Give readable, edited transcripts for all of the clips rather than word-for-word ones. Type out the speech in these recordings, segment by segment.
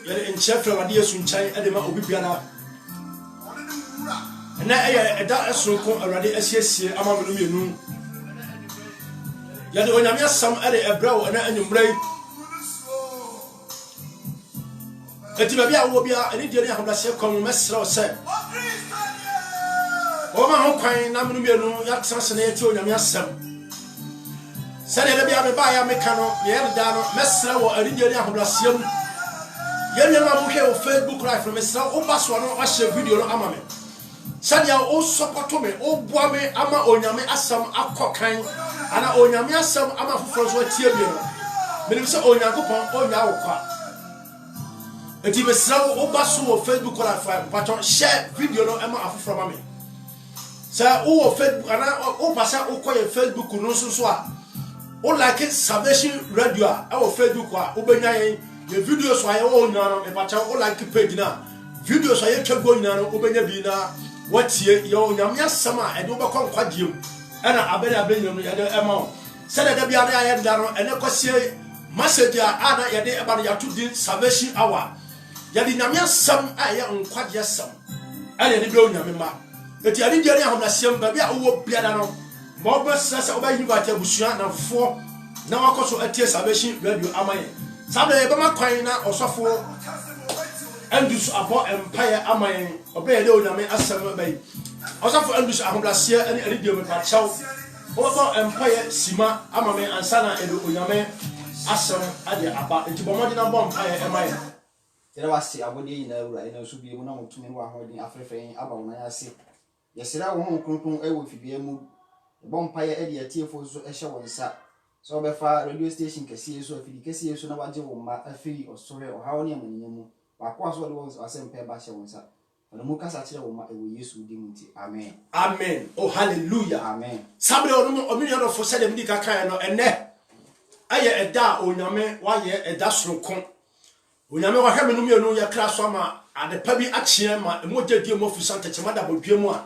in Sheffield ideas in China and the Obiana. And I that so called already SSC Amamunu. Yet when I'm some at a brow and you break. Etibia will be an Indian Hamblase come Messro said. Oh, my home kind, Namuno, Yaxasane to Yamiasam. Said it be a buyer mecano, Yerdano, Messra or Indian Hamblasium. Yamamuke or Facebook Live from Messra, or Baswano, Asher video Amame. Sadia also support me, O Boame, Ama Onyame Assam, Aquakin, and Onyame Assam, Ama Foswa Tibia. Minister Onyakupo, Onyawa. And if it's so, Obasu or Facebook Live, but share video no Emma from me. Sir, oh, Facebook, and I Passa, Okoye Facebook, no so. Oh, like it, Salvation Radio, our Facebook, Ubenya, the videos I own now, and Pacha, oh, like it, page now. Videos I have going now, Ubenya Bina. What's your Yamia summer and overcome quadium, and I better bring you the amount. Said that the other I had done, and I could say, Master Anna Yade about your 2 days salvation hour. Yadinamia some I am quadia some. And any blow Yamima. But you didn't get on the same baby, I will be an more says over you by Bushan and 4. Now I also a tear salvation radio Amay. Saturday, Bama Quina or Sofo. Andrews upon Empire Amay, obey the Yame Assam Bay. Also for Andrews Ambrasia and Elidio Pachow. Over Empire Sima Amame and Sana Edu Yame Assam Adia about into Bomodina Bompire Amay. There was a body in a should be one to me while holding Africa about my assay. Yes, I won't conclude a with be a move. The Bompire Eddie a tear for a shower and sat. So by far radio station can see so if you can see so no one a fee or story or how near me. What was a simple basha was up. And the Mukasa will use with dignity. Amen. Amen. Oh, hallelujah. Amen. Somebody or million of for 70 Kakano and there. I a da or Yame, why a dasro con. When Yame was having no your class summer at the Pebby Action, my emotive dear Mofu Santa Chamada will be more.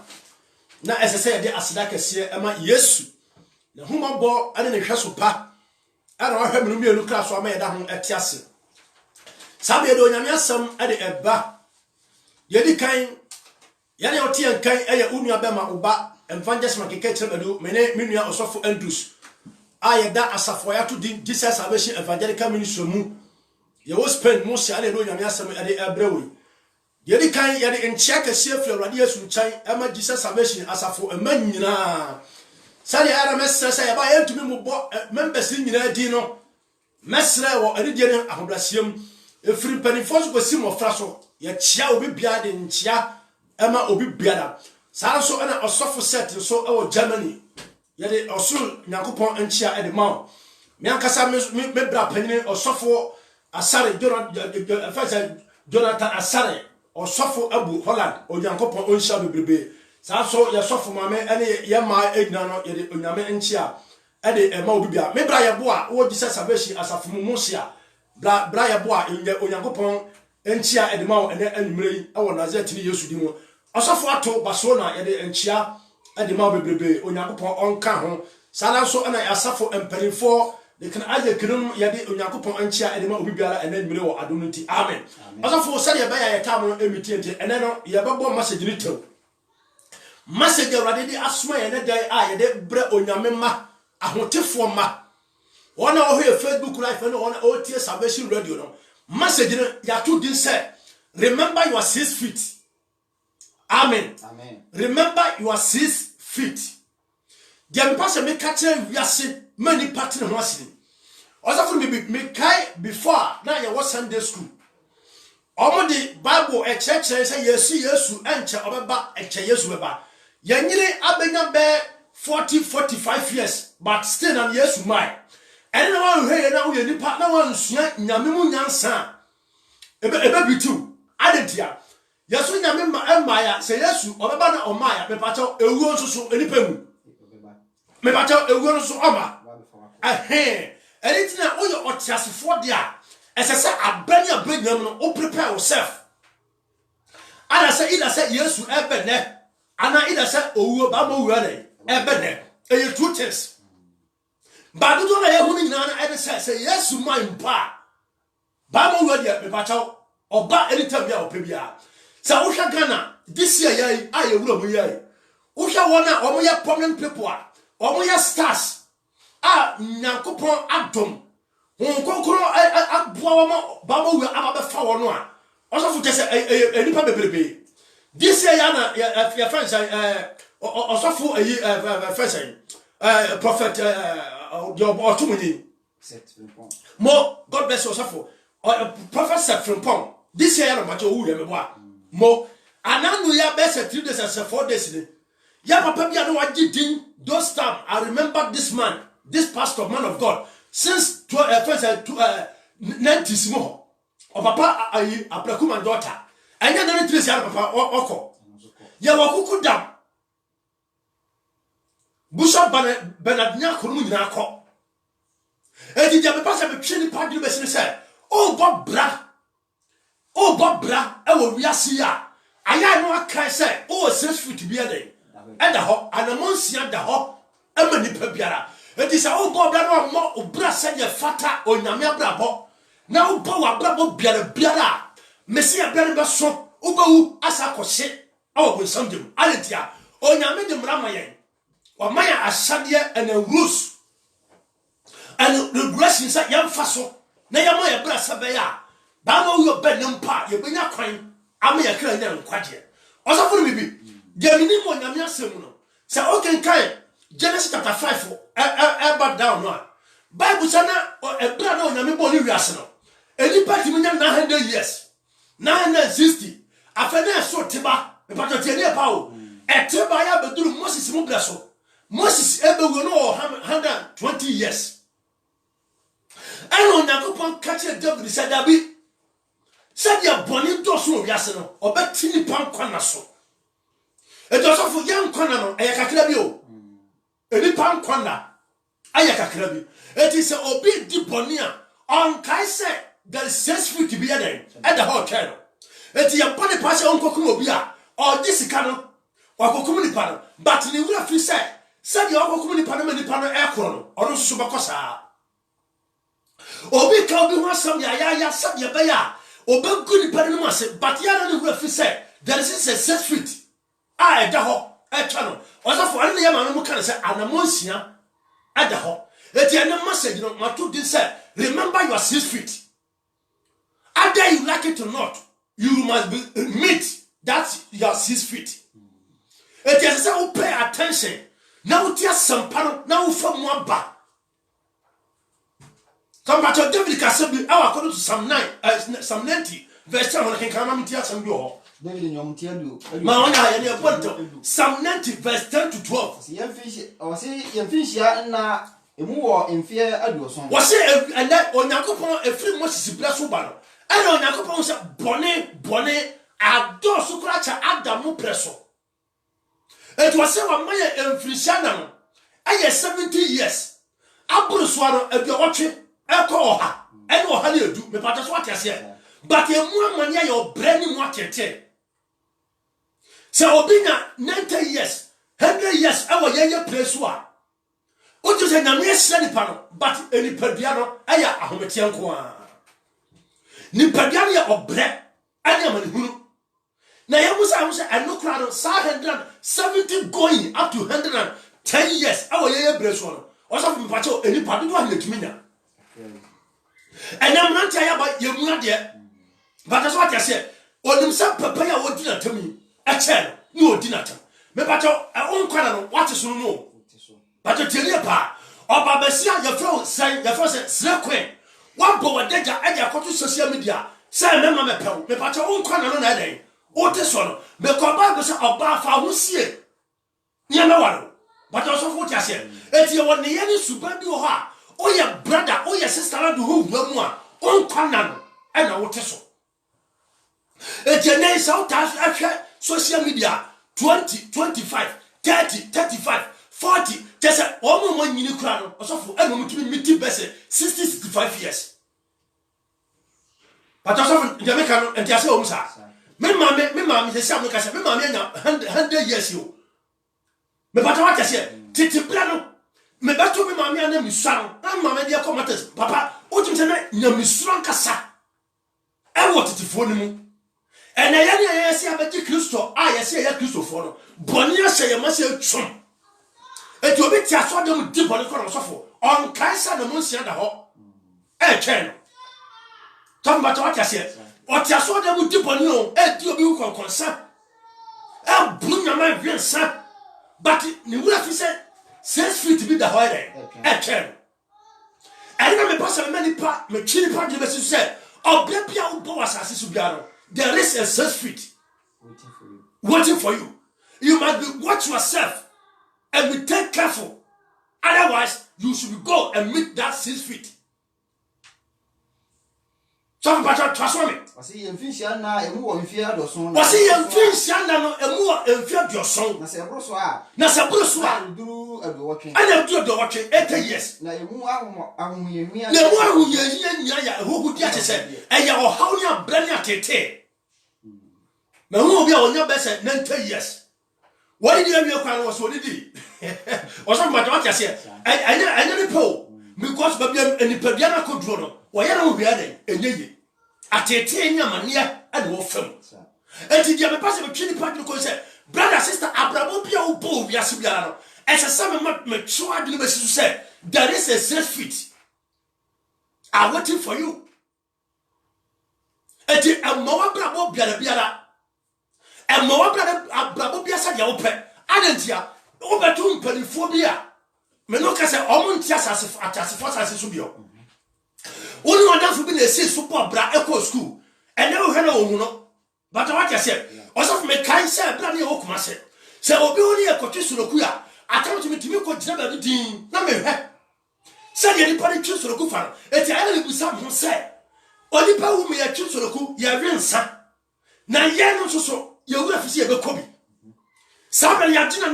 Now, as I said, the Asadaka say, Emma, yes. The human ball and in a castle pa. I don't have no class or made down at Tiasin. Sabi do nyame asam ade eba yedi kan yane oti an kan eye unua bema uba evangelist makeke trebedu mene menua osofo Andrews ayeda asafo ya to Jesus Salvation Evangelical Ministry mu ye wo spend mo sia ade do nyame asam ade ebrewe yedi kan yede enchia kase fi awrade asu chan ema Jesus Salvation asafo emanyina sari ara mesese ya ba yentumi mu bo members nyina di no mesre wo ade die ne ahobrasiam efiri penifos go sim ofraso ya chia obi bia de nchia ema obi biada saa so na osofo set so e wo Germany ye de osul nyakopon nchia e de ma me ankasa me bra panine osofo asare Jonathan asare osofo abu Holland onyankopon onhia bebrebe saa so ya sofo mame ene ye ma egina no ye de onyame nchia e de ema obi bia me bra ye bo a wo Jesus Salvation asafo mu musia bra ya boa onyankopon enchia edema ene anumrei awo Nazareth ni Yesu di mu osofo ato baso na yede enchia edema bebrebe onyankopon onka ho sala so na asafo empanifo de kan aje kinum yede onyankopon enchia edema obi biara ene anumrei wo adonunti amen osofo sare ya ya yetamo emitiente ene no ye bebo message ni tew message awrade di asoma ye ne dai a yede bre onyame ma ahotefo ma one of your Facebook live and on OT Salvation Radio no message ya to din say remember you are 6 feet. Amen. Amen. Remember you are 6 feet. The pastor me catch we are many partner no asini. Also for me kai before now you was Sunday school. Omo the Bible e church say Yesu enche obeba eche Yesu beba. Yanyire abenya be 40-45 years but still am Yesu mai. And now we na we ni partner one sua nyame mu nyansa ebe bitu adentia Yesu nyame ma ya say Yesu obeba na omaya me pacho ewuo nsoso enipa mu me pacho ewuo nso oma anything we your otiasefo dia esese abani abanyam no o prepare yourself ana say either say Yesu ebe ne ana either say owuo ba mo wuo ne ebe ne e two things. But do not have any say Yesu my pa. Bama word yet, me pacho. oba anytime ya opebia sa wo hwa Ghana this year yai aye wura mu yai wo hwa wona omo ya prominent people a omo ya stars a nyankopon adom won konkoro aboa wo ba mo wi aba be fa wo no a osofo kese enipa bebrebe this year ya na ya fans osofo fans prophet otumuni mo God bless you osofo prophet set frimpong this year ya na macho wu ya mebo a mo ananu ya best 3 days and 4 days ni ya papa bia no wagi din those time I remember this man this pastor man of God since 90s mo o papa ayi aprekuma daughter anya na 3 years papa oko ya wakuku dam Bishop Bernard Nyako mu nyina akọ edi dia papa se betwe ni padri be se o bobra e wo wiase a aya no aka se o 6 feet bia den e da ho anamonsia da ho e ma nipa biara edi se o bobra no mo obra se ye fata onyame abrabo na o bo wa brabo biara mesia biara be so o bawu asa kɔhye awo bonsam aletia onyame de mrama yen o maya asade and rules and regression say yam faso na yam ya bra sabeya ba ma wo be nempa ye benya kwan ama ya kra nya nkwaje osafo bibi gemini mo nyame asem no say okay kan Genesis chapter 5 back down no Bible say na e bra na onyame bo ni wiase no enipa timi nya 900 years 960 afena so tiba e pato tie ne pa o e tiba ya beduru Moses mu bra so Moses ebewo no 120 years and on Yakupon catch a David said David said ya bonny dosso yasino or betini pan quanaso. It was for young quanano ayakakrabio any pan quana ayakakrabi. It is a obi di bonia on Kaise there is 6 feet to be at the hotel. It is a body pass on Kokumobia or this cano or Kokumuni panel, but in the referee said you are Kokumuni panel aircon or Subacosa. Obi ka obi ho asam ya sab ya baya obi good pare no ase but ya na no refi say there is a 6 feet e da ho e twa no osafo ane ya ma no kan say anamonsia e da ho eti ene message no mato din say remember your 6 feet either you like it or not you must meet that your 6 feet eti say o pay attention na wo tia sampano na wo fa mu aba. Come back to David Kasabi, our according to Psalm 90, verse 10, when I can come and tell some door. David in your material. Psalm 90, verse 10 to 12. Young fish, or say, young fish, na a more in fear at your song. Was it and that on Yakupon a free Moses Brasubano? And on Yakupon said, Bonnet, a door so cracha at the Mupresso. It was 7 million in Frisianam. I had 70 years. I put a swallow at your watching. Eko ha eno ha na edu me pata so atase but emu amanya your brain mu atete se obi na 90 years 100 years awo ye place wa o ju se na me hye nipa no but eni padua no aya ahomete nko a ni padua no ya obre anya mani hunu na ye musa se eno kra no 170 going up to 110 years awo ye place wa no o so me pata eni padu do ha netuminya. And I'm not tired about you, not yet. But that's what I said. Or them some papaya would dinner to me. A child, no dinner. Maybe I own quite what is no. But to tell you, pa, or Babasia, your friend, say your first slap queen. One boy, danger, and your to social media. Say, Mamma Pell, me but your own corner on that day. Or this one, because Bible said, or Bafa will see it. Near no one. But also what I said. If you want the any super do her. Oh your brother, oh your sister, do who no more. On Conan, and I will tell so. It's a name out as social media 20, 25, 30, 35, 40. Just a almost 1 minute crown or so for anyone to be meeting best 60, 65 years. But also Jamaica and just homes are. Me mammy, the Sam Lucas, me mammy, 100 years you. Me but what I said, Titi Plano. Me beto me mama na misran na mama dia komates papa o tim se na nya misran kasa e wo tetifo ni mu ena ye ne ye se abeti Kristo a ye se ye Kristofo no boni ahye ye ma se twom eti obi ti aso dem di boni ko no sofo on kaisa na mu nsia da ho e twen tom ba to atase o ti aso dem di boni o e di obi konkonsa e bru nyama hwensa but ni wura fi se 6 feet bi da ho e twen and na me pass me nipa me twini pa de be se obia bia wo bo asase so bia no there is a 6 feet waiting for you. You must be watch yourself and be take careful. Otherwise, you should go and meet that 6 feet. So, but trust me. Was he in fish and I am fear the son? Was he in fish and I fear your son? Nasa Broswa. Nasa Broswa. Do a watching. I never do the watching 8 years. Now, you are me. The one who is who would get said, and you are how you are branding tete. Me who be on your best 90 years. What did you have was what did he? Or something about what I said. I never po because baby and the Padiana could draw. Why are we adding a ye? At a 10-year mania and wolf film. And did you have a passive chili party because said, brother, sister, Abrabopia, Bo, Yasibiano, as a 7 month mature university said, there is a 6 feet. I'm waiting for you. And a more bravo biara. And more bravo biasa ya ope. Adentia, obetum peliphobia. Menoka se omuntia asase subio. Only one dance will be a super bra echo school. And never heard of no. But what I said, also from a kind said, Brandy Okuma said, say, Obi only a coach Surokuya. I come to me to go to the dean. No, me. Say, anybody choose Surokufa. It's a little some who said, Only power me a choose Suroku, ya rin son. Now, ya so. You will have to see a Kobe. Somebody Yadina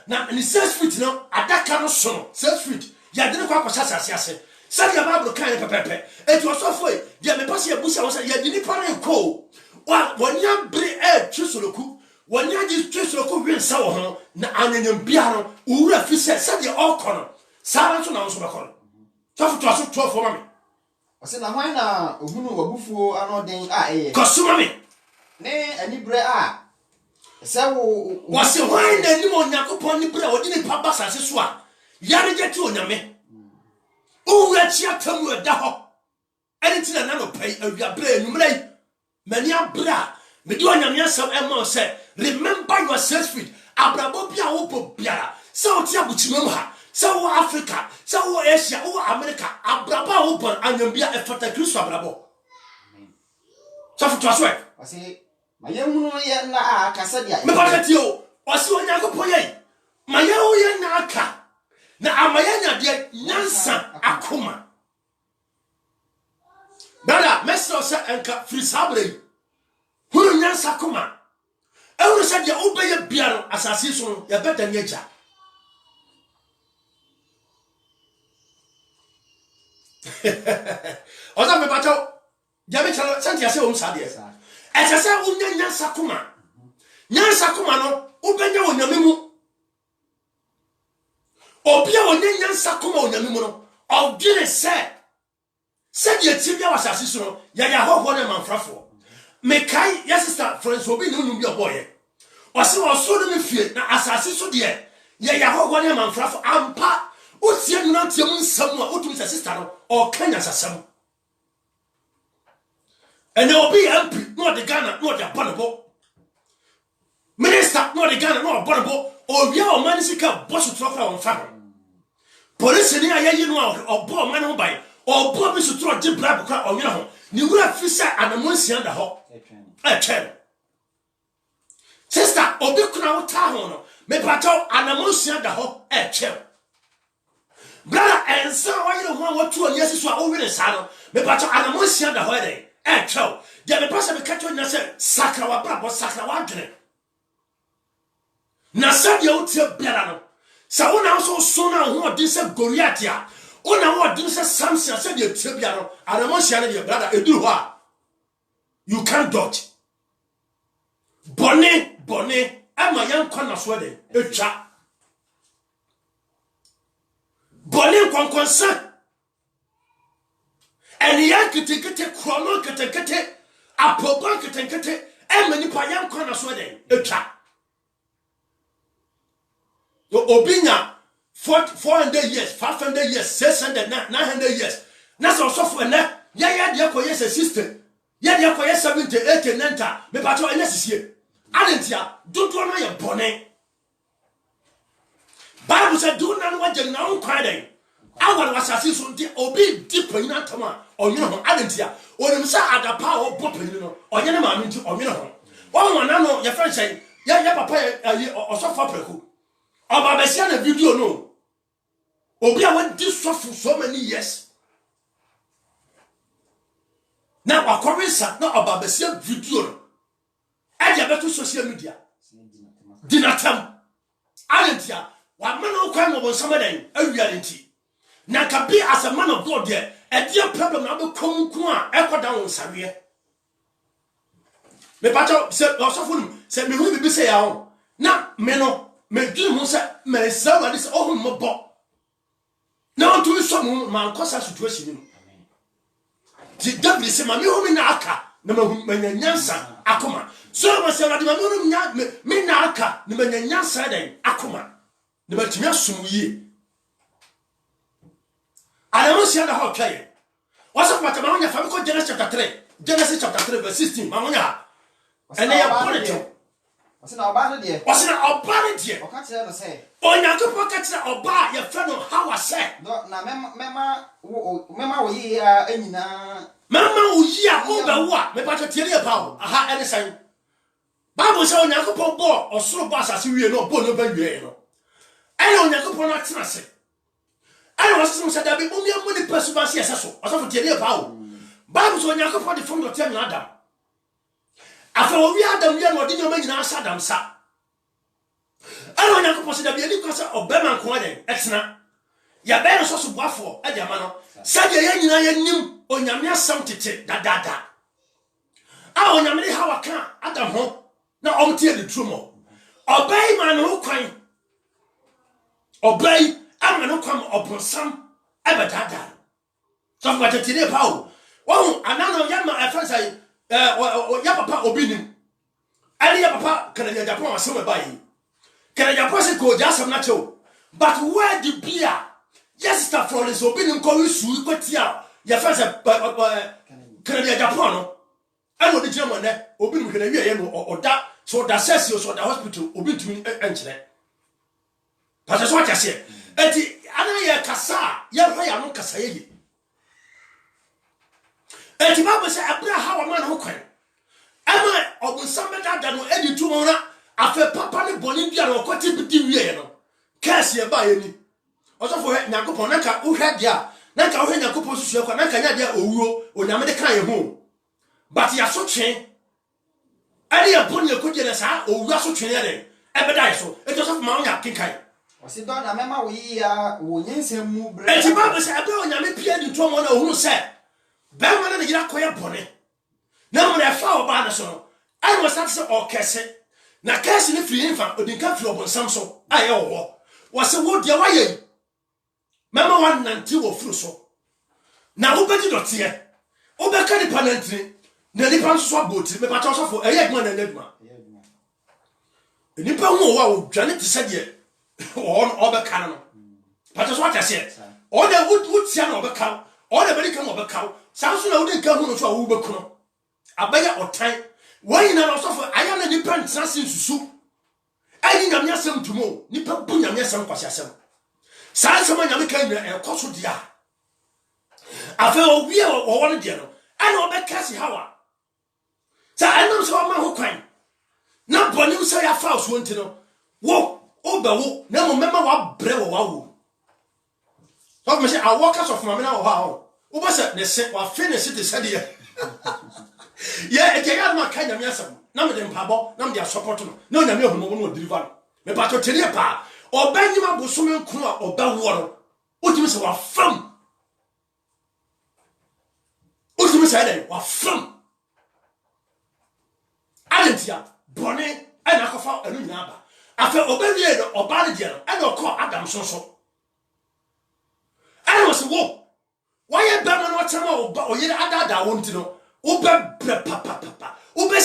na 6 feet no, at that kind of son, 6 feet. Yadina Quapas, Sunday Bible kind of pepe. It was so for you. Me pass your bush. I was a Yadini Paran Co. When you bring a Chusuluku, when you just Chusuluku win sour, na an piano, Ura Fisher, Sunday all corner. Sarah to now, so call. Tough to us 12 for me. I said, now, why now? Who Buffo are not then I Costumami. Nay, any bread ah. So was the wine and you want Yakupon the bread or didn't papa as a swap. Yari get you on your me. Oh, let's yet tell you a daho. Anything another pay of your brain, you may. Many a bra. Me do an answer Emma said, remember your 6 feet. Abrabopia Opo Biara. So Tiabuchimha. So Africa. So Asia. Oh, America. Abraba open and you'll be a fata Christ Abrabo. So for us, I say, my young woman, na Cassadia. Me Pacatio. Or so I go poye. My young Naka. Na amayanya de nyansa akoma. Brother, Mesro sa enka frisabre. Huru nyansa akoma. Ewu sa de obeye biaro asase so ya beta nyeja. Oza me bato. Jabe chalo santi ase o msa de. Ese sa wo nyansa akoma. Nyansa akoma no obenya wo nyamemu. Obia onye nyansa koma onyame mu no odwene se ye tibia wasase so no ya hoho na manfrafo mekai ya sister friends obi no bi oboye ose wo so no mefie na asase so de ya hoho na manfrafo ampa otie nu na tie mu nsam a otum se sister no o kanya sasam ene obi MP no de Ghana no de Bonobo minister no de Ghana no Bonobo obia o manisika bosu trokra on fa police ni ayeyi no obo man ho bai obo bi sutro de brab kwa onwena ho ni wura fisa anamonsia da ho chen sister obi kuna wo ta ho no me pato anamonsia da ho chen brother ensa wa yire ho watu oni asiso a owere sa no me pato anamonsia da ho chen de me pasa me kato na se sakra wa brabo sakra wa dwene na sadia utie biara no sa wona so na ho de se Goliath ya wona ho de se Samson se de tie biara no anamonsia na de brother eduru ho a you can't dodge bone ama yan kwana so de etwa bone konkonsa eni ya kitikite krono kitikite apoban ketenkete emani pa yam kwana so den etwa obinya 400 years 500 years 600 900 years na so for na ya de ko yes sister ya de ko yes 70 80 90 me pato enya sisie adentia dodo no ye bone Bible said do na no agye na nkwa den awar wasase so nti obi di panyin atama onye ho adentia onim sa adapa o bo panyin no onye na maame nti onye ho won wana no ye friend say ya papa osofa preku oba besia na video no obi a won di sofu so many years na wakorisa na oba besia video no aja beto social media dinatam adentia wa man o kwa mo nsamadan awia nti na ka be as a man of God there a dear problem na be konku a ekoda won sawe me pato se osofo se me hu bi se ya ho na me no me dun hu se me sawa dis ohun mo bo na on to so mo man kosa situation ni di David se ma me hu me na aka na ma hu nyansa akoma so ma se na di ma hu me na aka na ma nyansa den akoma ne ba timi asum yi Alamosia na ho twaye wasa kwata ma honya fa ko Genesis chapter 3 verse 16 ma honya ene ya bonito wasa na oba no de oka kire no say onya ko poka kire oba ya fa no how say na mema wo yi anyina mama wo yi a ko ba wo a me pa tiere pa aha ene san Bible say onya ko po bo osoro bo asase wie no bo no ba wie no ene onya ko po na tena se I was saying that we only person was here, so I thought you power. Bible so you for the phone to tell Adam. After we Adam, we are not in your man Adam, sir. I don't know if that be any concern of Berman Quaden, Exna. Ya better so buffo, at your man. Said you knew on your mere something that. I want to how I can, Adam home. Now I'll tell the truth more. Obey man who crying. Obey. I'm not come upon some ebedada. So what a tiny pow. Oh, another young man, I fancy, ya papa obinim. Ali ya papa, can I Japan some by you? Can I Japan go just some natural? But where the beer? Yes, Star Florence obinim call you sweet, but ya, ya fancy, can I Japan? I know the German there, obinim can I or that, so that says you so the hospital obin to me entry. But that's what I say. Eti ana ye kasa ye hwe ya no kasa ye eti Bible say Abraham man ho kwan ama obusam dada no edi tumo na afa papa ne boni bia no kwati bidi wie no kasi ye ba ye ni osofo he Yakobon na ka uhwe dia na ka uhwe Yakobon susu kwa na ka nya dia owuo onyame de kan ye ho but ya so twen ali ya boni ekodi na sa owuo so twen ye de ebeda so eti osofo ma onya kinkai wasi don na mema wo yi ya wo nyensem mu bre eti Bible say abe onyame pia di to mo na ohunu se be ma na gira koye bone na mo na fa oba na so no ai was that say o kese na kese ni free infa odinka free obonsam so aye wo wase wo dia waye mema wan nanti wo furu so na wo bedi dotie wo be ka ni panantri na ni pan so aboti me pa to so fo eye gma na nedma ni pa wo wa wo dwane ti se de on obeka no but so what I said all the wood sia no obeka all the very come obeka sanso na wodi nka hu no so a wo beku no abaya otan wani na so for aya na ni pan transin susu ani nyam yasem tumo ni pa bu nyam yasem kwasi asem sanso ma nyam kan e koso dia afa owie o won dia no ana obeka si hawa sa anam so ma ho kwan na boni so ya fa so ntino wo obawo na mo mema wa bre wo wawo so me say I walk out of mama na wo ha wo ba se ne se wa finish it said ye yeah e ga ma kan nyame asem na me de mpabo na me de support no na nyame hu mo no deliver me pa to tene pa obanyima bosome nku a obawo no o timi se wa fam o timi se dey wa fam alentia bone ana kofa anu nyina ba afa obawie no obale dia no ana okọ Adam sonso ana wose wo why be man no chama oyire adada wonti no wo be bre papa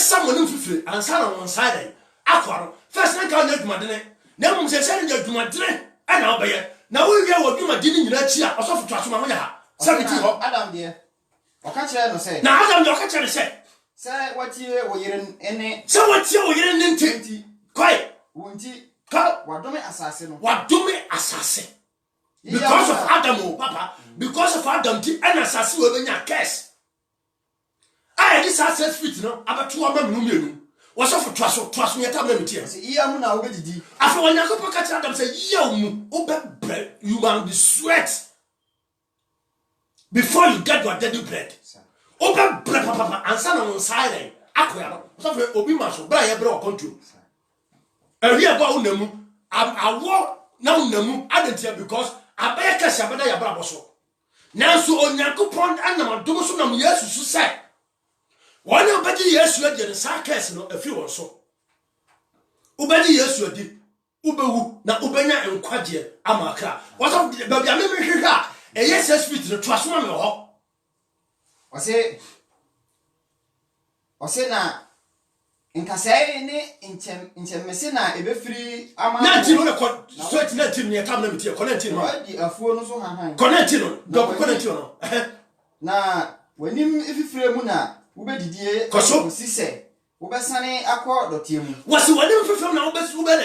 someone who free and son on one side. Aqua, first I can't let my dinner. Now, say, send you to my dinner, and I'll be here. Now, we will do my dinner in that chair, or so for Trasmania. Adam, dear. Or catch her and say, now, Adam, your catcher say, say, what year were you in any? So what's your in 20? Quiet, Won't you? call What do me assassin? what do me assassin? Because of Adam, Papa, because of Adam, and assassin will be your case. I this access fit no about 2 million. Was off for trust me at a minute. Iamuna already. After when I go catch Adam say, open bread, you will be sweat before you get your deadly bread. Open bread, Papa, and son on side. Aqua, suffer Obimaso, buy a bro control. And we are going to I walk now, Namu, I didn't tell because I bear cash about your braboso. Now, so on Yanko Pond and I'm doing some years to say. One of the years you had sarcasm a few or so. Ubedi years you did. Ubewu, na Ubenya and Quadia, Amaka. What of the baby? I remember here. A yes, yes, fit to trust one or I say now. In Casay, in Messina, a bit free. I'm not sweat 19 year cabinet here, connecting a phone so high. Connecting, don't connect. Now, when you if you free Muna, Ube Didier, Cosso, Sisse, Ubasane, Accord, or Tim. Was the one from now best Uber?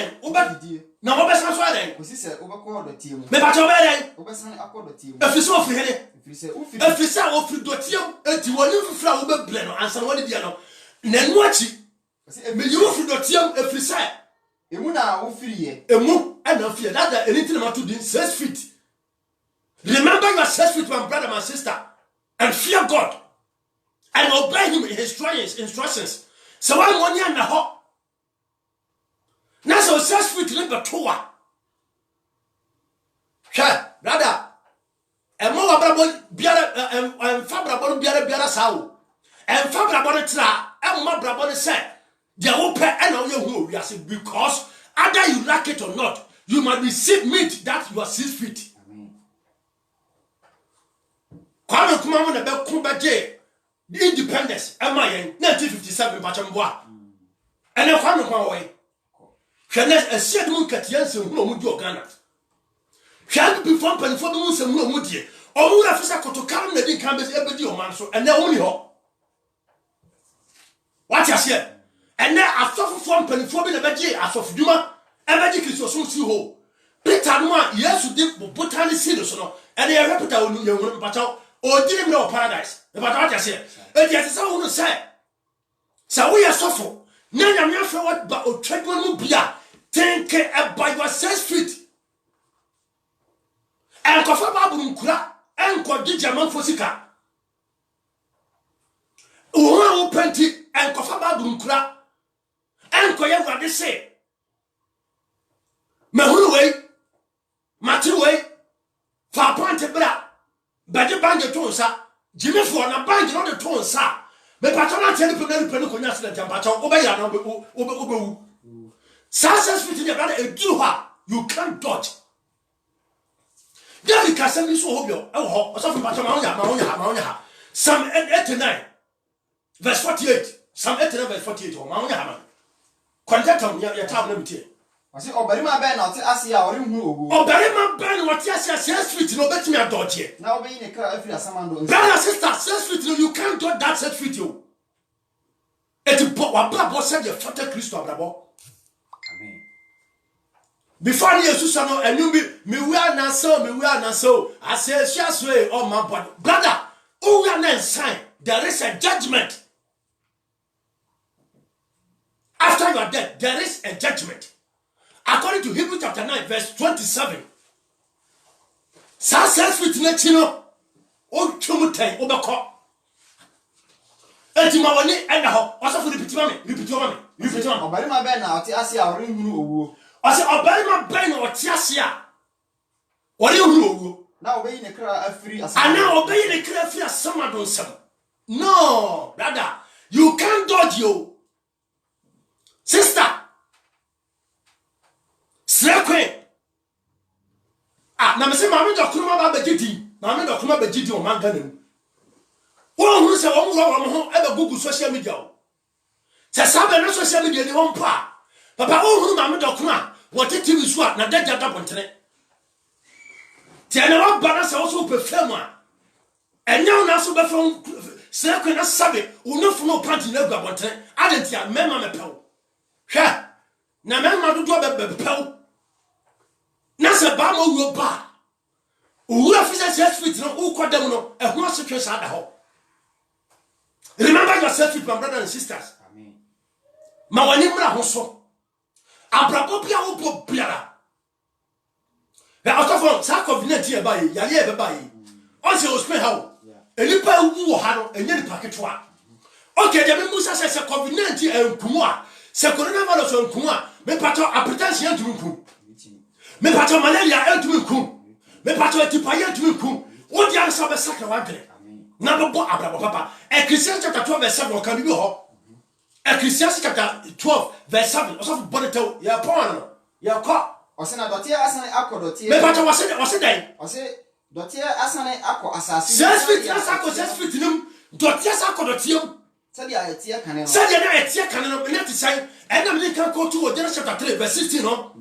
Now, Ubasane, Sisse, Ubercord, or Tim. Maybe Ubasan Accord, or Tim. If you saw for him, if you saw for Dotium, and you want to flower blend and somebody piano. Then watch it. Me you for Dotium, if you say, Emuna, O free, a move, and no fear that anything about to do 6 feet. Remember your 6 feet, my brother, my sister, and fear God. And obey him in his instructions. So I'm 1 year and a half. Now, so 6 feet number 2. Sure, brother. And more about Biara and Fabrabon Biara Sao. And Fabrabon Tra, and my brother said, they open and all your who because either you like it or not, you must receive meat that you are 6 feet. Kwame Nkrumah na be kumbaje the independence MIN 1957 Bachamboa. And then Kwame Nkrumah way. Hwene asiad mu nkatia nsem hu omu di Ghana. Hwene before pen for mu nsem hu omu die. Omu na fisa kotokam na di kan be ebedi o man so and then omu ni ho. What you say? And then asofu for pen for be na beje asofu duma ebeji Kristo so si ho. Peter no a Yesu di botani si so no. And then repeat onu ye hu mpachaw o diri me o paradise. The what you say? And yes so who say. So we are suffer. Nanya me afre what ba o tredwan mu bia. Think about your 6 feet. And kofa babu nkura and ko gijaman fosika. Uwa upenti and kofa babu nkura and ko ye wade say. Mahuru we matu we fa pante bra bade banje to nsa jimi for na banje no de to nsa me patona tell people ko nya se jamba cha obeyira na obewu. Success fit in your brother, a do her, you can't dodge. Then you can send me so hobio, or something about Maonia. Psalm 89, verse 48. Psalm 89, verse 48, or Maonia. Contact on your tablet. I say, oh, Berima Ben, I'll tell Asia or you. Oh, Berima Ben, what yes, 6 feet, no bet me a dodge. Now being a car, if you are someone, brother, sister, 6 feet, you can't dodge that 6 feet. You. It's what Papa said, your father Christo, bravo. Before Jesus no and you me we are not so I say just way oh my body brother who are not sign there is a judgment after you are dead. There is a judgment according to Hebrews chapter 9 verse 27. Success with netino o chumutai obako etima woni enda ho also for repeat mama obari ma be na oti ase a ori hunu owo. I said, obey my brain or Tiasia. What do you know? Now obey the cry free as and now obey the cry free as someone don't some. No, brother, you can't dodge you. Sister, Slekwe. Now, say, Mammy, Dokuma Bajiti, Mammy Dokuma Bajiti or Manganim. One who said, oh, ever Google social media. Se sabe na social media ni won pa. Papa o hu ma me dokuna. What TV so na dadja da bontene. Ti ana wa bana se wo so pe fam a. Enya na so be fam se ko na sabe unofo no panty na gua bontene. Adentia mema me pew. Hwe na mema do be pew. Na se ba mo wo ba. Ura fisa se fit no wo kodam no e ho asotwe sa da ho. Remember yourself, my brothers and sisters. Amen. Ma wani mra ho so. Abrabo bia wo bo biara. Ya otofo sa COVID-19 e baye, yale e be baye. On se ospin ha wo. Elipa wu wo ha no, enye ni paketwa. Okay, de me musa se COVID-19 enkumu a, se coronavirus enkumu a, me pato hypertension entumu. Me pato malaria entumu. Me pato tipaye entumu. O di ansa be sakra wa dre. Na bo abrabo papa. Ecclesiastes chapter 12 verse 7 can be ho. Ecclesiastes chapter 12 verse 7. Also body tell ya pon ya ko. Ose na dotie asane akọ dotie. Me pato wase den. Ose dotie asane akọ asase. 6 feet asako 6 feet nim. Dotie asako dotie. Sabi a etie kane no. Sabi na etie kane no na ti sai. Enam ni kan ko to Genesis chapter 3 verse 16 no.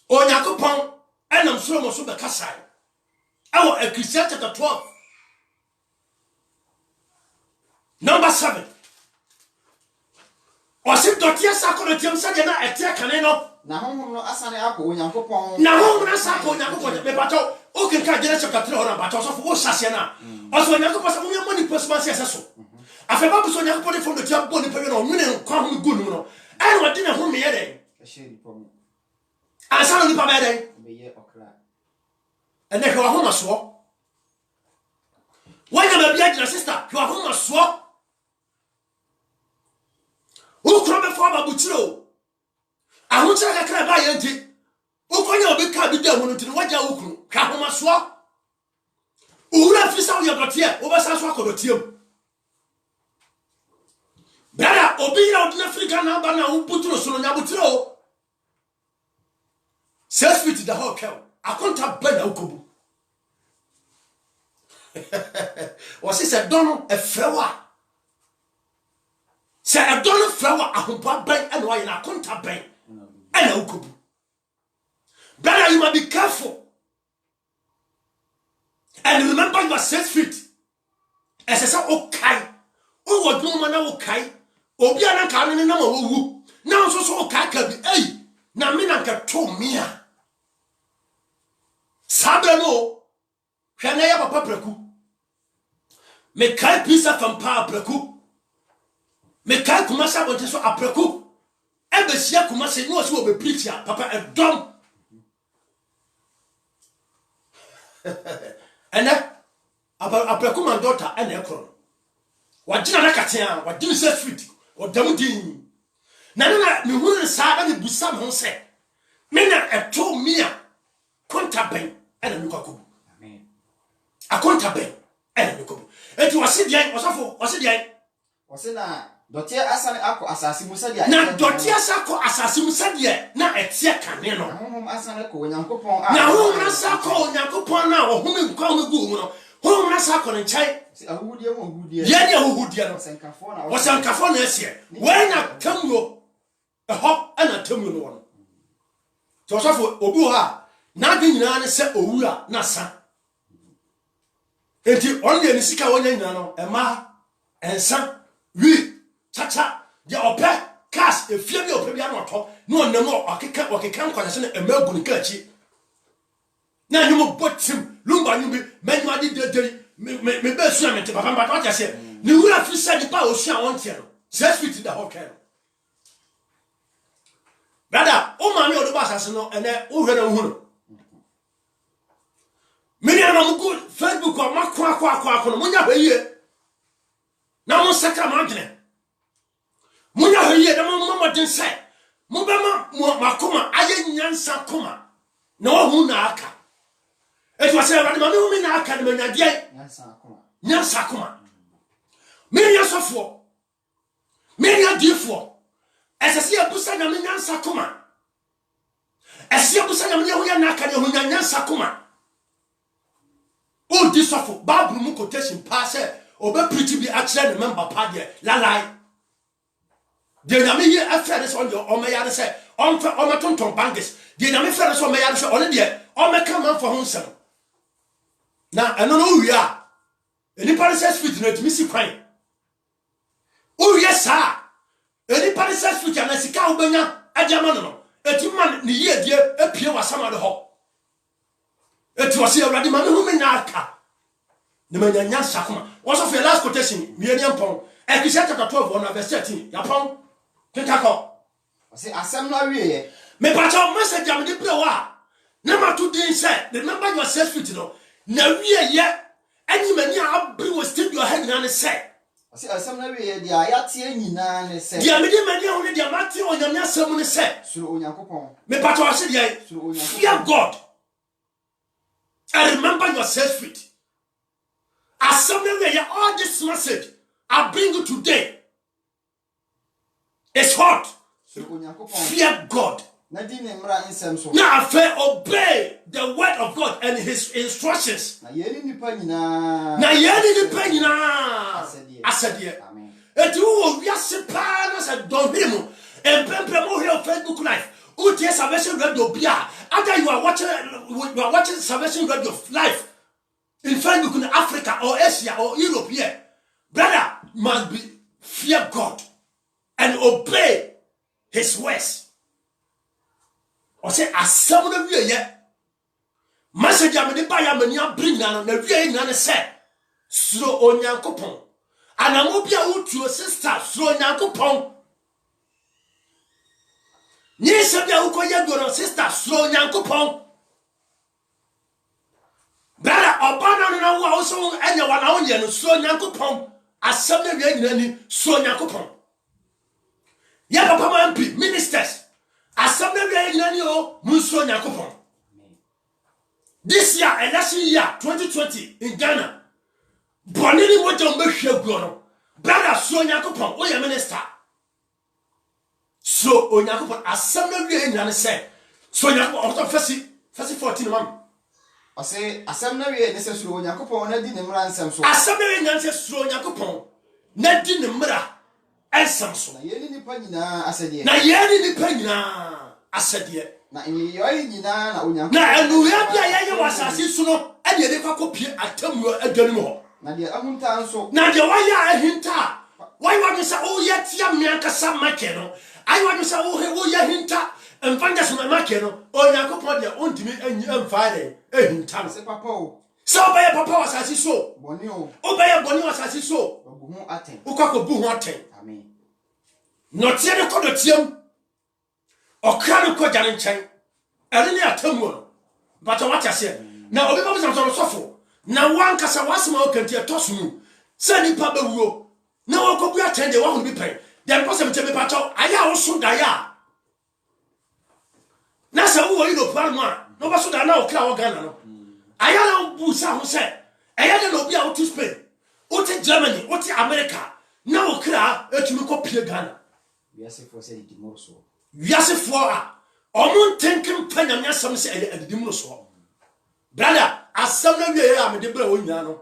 Onyakopon enam suro mo so be kasai. Our Ecclesiastes chapter 12 number 7. Osim dotia sako no tiam sade na etia kane no. Na honhom no asane akọ Onyankopon. Na honhom na sako Onyankopon me pato o ken ka Genesis chapter 3 ora pato so fo sase na. Oso Onyankopon sa mo yam ni possible se so. Afa ba so Onyankopon fo do tiam bo ni pe no nwene kwa ho gu nu no. Ai wo de na ho me ye den. Eheri pom. Asa no ni pa be den. Be ye okra. Ene hwa ho maso. Wanya ba bia jina sister, hwa ho maso. Ukro be fo ba butiro. Ahu chira kakra ba ye nti. Ukonya obi ka bi da hunu tini waja ukru. Hwa ho maso. Ura fisa wo yodotie, wo ba sa so akodotiem. Brother, obi ya odina Africa na ba na ubutiro so no nya butiro. 6 feet the whole cow. Akonta ba na ukobu. Wasi se dono e frewa. Se e dono frewa ahompa ban and why na akonta ban and ukobu. Brother, you must be careful. And remember you are 6 feet. As I say okay. O wo dum na okay. Obi ana ka no na ma wowu. Na so okay ka bi eh. Na me na ka to me a. Sabe no. Hwana ya papa preku. Me kai pisa from pa preku. Me kai kuma sa bonte so apreku. E be sia kuma se no so be preach ya papa e dom. Ene apreku man daughter ene ekoro. Wajina na katia, wajini 6 feet. Odamu din. Na me hu sa ba ni busa me ho se. Me na eto mia konta ben ene me kwakubu. Amen. Akonta ben ene me kwakubu. Eti wase dian, osafo, wase dian. Wase na dotie asane akọ asase mu sadia. Na dotie asako asase mu sadia na etie kane no. Na honhom asane kọ Onyankopon a. Na honhom asako Onyankopon na ohome nkwa ho gu mu no. Honhom asako ne nchai. Si ahudie mo ahudie. Ye ne ahudie no. Wasankafo na esie. We na tamwo. Eho ana tamwo no wono. To osafo obu ha na ade nyina ne se owu a na sa. Enti onye ni sika wonya nyina no ema ensa wi chacha de ope cash efie bi ope bi ana oto na onam okeka nkwase na emagu ni kachi na nyumo botim lumba nyumbi menwa di dederi me be su na mente papa papa ta se ni wura fi sa di pa o su awon tie no 6 feet da hotel brother o ma mi odo ba sase no ene o hwe na hu no mini na mo good Facebook o makwa no munya hweye na mo saka ma dwene munya hweye na mo modin sai mo be ma makoma aye nyansa koma na o hu na aka eti wase ba ma me na aka na nya die nyansa koma me nya sofo me nya difo esese abusa na me nyansa koma esese abusa na me hu ya na aka na hu nyansa koma o disofo Bible mu quotation pass obe preach bi actually remember pa de la lie de nyame ye afere so on de o me ya se on fa o matonton banges de nyame fere so o me ya se on de o me ka man for ho nsem na eno no wi a eni parishes fit na timi si kwan o wi sa eni parishes fit na sika obanya ajama no etiman ni ye die epie wasama de ho eti wasi awrade ma me hu me nyaka ne manya nyansa koma also for last quotation me eni ampon Ecclesiastes chapter 12 on verse 13 yapon kenkako say asem no awie ye me pacha message am de prewa na ma to din say remember yourself fit no na wie ye ani mani abri was still your head na say say asem no awie ye dia ya tie nyina ne say dia me de mani ho ne dia mate onyame asem ne say suru onyankopon me pacha wase dia fear God and remember yourself fit asem no wie ye all this message I bring you today it's hot. Fear God. Now fair obey the word of God and his instructions. Now yeni ni penina. I said yeah. Et you we are separa said don't him. And pempremo here Facebook live. Utie Salvation Radio Bia. After you are watching Salvation Radio live in Facebook in Africa or Asia or Europe here. Brother must be fear God and obey his words. Or say asem na wie ye. Message am de ba ya mani abring na na wie na ne say suro onyankopon. Anamo bia utuo sister suro onyankopon. Ni se bia ukoye do no sister suro onyankopon. Brother obana na wo a so enya wa na wonye no suro onyankopon. Asem na wie nyina ni suro onyankopon. Ya papa mampi ministers asem na wie nyina ni o munso nyakopon. This year election year 2020 in Ghana bonini mo jom be hwegu no brother so nyakopon o ye minister so onyakopon asem na wie nyina ne say so nyakopon o fasi 14 mam o say asem na wie ne say suro onyakopon na di ne mra nsem so asem na wie nyina say suro onyakopon na di ne mra ensem so na yeni ni pa nyina asede na enyi yoyi nyina na onyankopon na enu ya bia ye wasase so no e de kwakopie atamu adwanim ho na de ahunta nso na de waya ahinta why want say oh yet ya me ankasa make no I want to say oh ya hinta emfanga so make no onyankopon de ontimi anyi emfaade ehinta se papa o so obey papa wasase so boni o obey boni wasase so obuhu aten ukwakobu hu aten amen no tie de kodotiam okra no koja nchen ene ne atamu no but what you say na obi ba so sofo na wankasa wasema okanti etoso mu se nipa bewuo na wakobu atende wa hu bi pen dem person tebe pacho aya wo so da ya na se wo yi do plan ma no ba so da na okra wo Ghana no aya na bu sa ho se aya de no bi a wo to Spain wo to Germany wo to America na okra etumi ko pie Ghana wiase for say di mo so wiase for a omun tenkem panya me asam se edi mu so brother asam na wie ya me de bra wo nyina no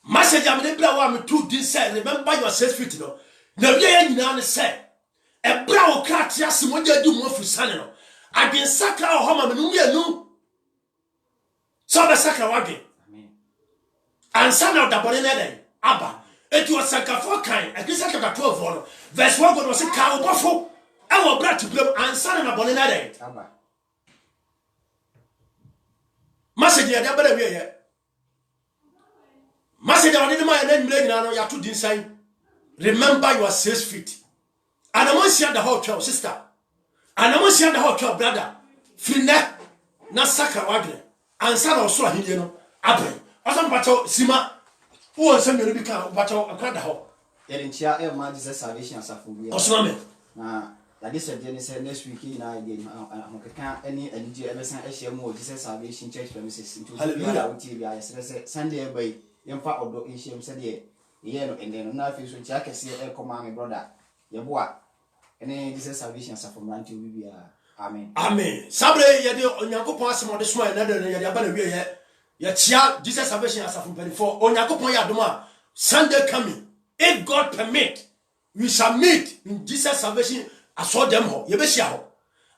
message am de bra wo am to this say remember your self fit no na wie ya nyina ne say e bra wo ka tia se mo ja du mo fu sane no agen saka ho ma me no mienu so be saka wage amen ansa na da bore na den aba eti o saka for kan Ecclesiastes chapter 12 no verse 1 go no se ka wo bofo e wo bra to blame ansa na bore na den aba message ya da bere wie ye message ya de ma ya na nwure nyina no ya to din san remember your 6 feet and I want see the whole child sister and I want see the whole child brother fine na saka wagre ansa na so ahinde no aben oso mpacho sima wo nsem no bi ka mpacho akra da ho yele nchia e ma Jesus Salvation asafo bi oso amen na that is said next week na again amokeka any anije ebesan ehia mu Jesus Salvation Church premises into hallelujah uti bi ayesere Sunday by yemfa odo ehia mu sede ye no ende no na fi so chia kese e koma me brother yeboa ene Jesus Salvation asafo mranti obi bia amen amen sabre ye de onyankopon asemo de so na de ye de aba na wie ye chia Jesus Salvation asafo mpani for onyankopon ya doma Sunday coming, if God permit, we shall meet in Jesus salvation. I saw them ho. You be sure.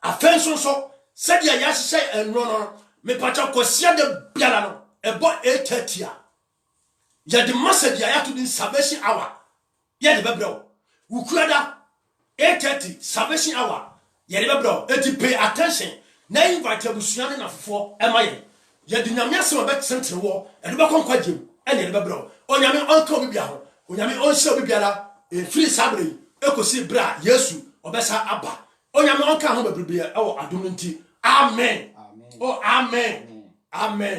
A fence so said ya say and no. Me pacha kosia de biala no. About 8:30. Ya the message ya to the salvation hour. Ya the bebro. Ukrada 8:30 salvation hour. Ya the bebro. And pay attention. Na invite abusuane na fofo emaye. Ya the nyame asem bet sentre wo. E do bakon kwagem. E ne the bebro. Onyame onka obi bia ho. Onyame onse obi biara e free sabre ekosi bra Yesu obesa aba. Onyame onka ho bebrebe e wo adom nti. Amen. Oh amen. Amen.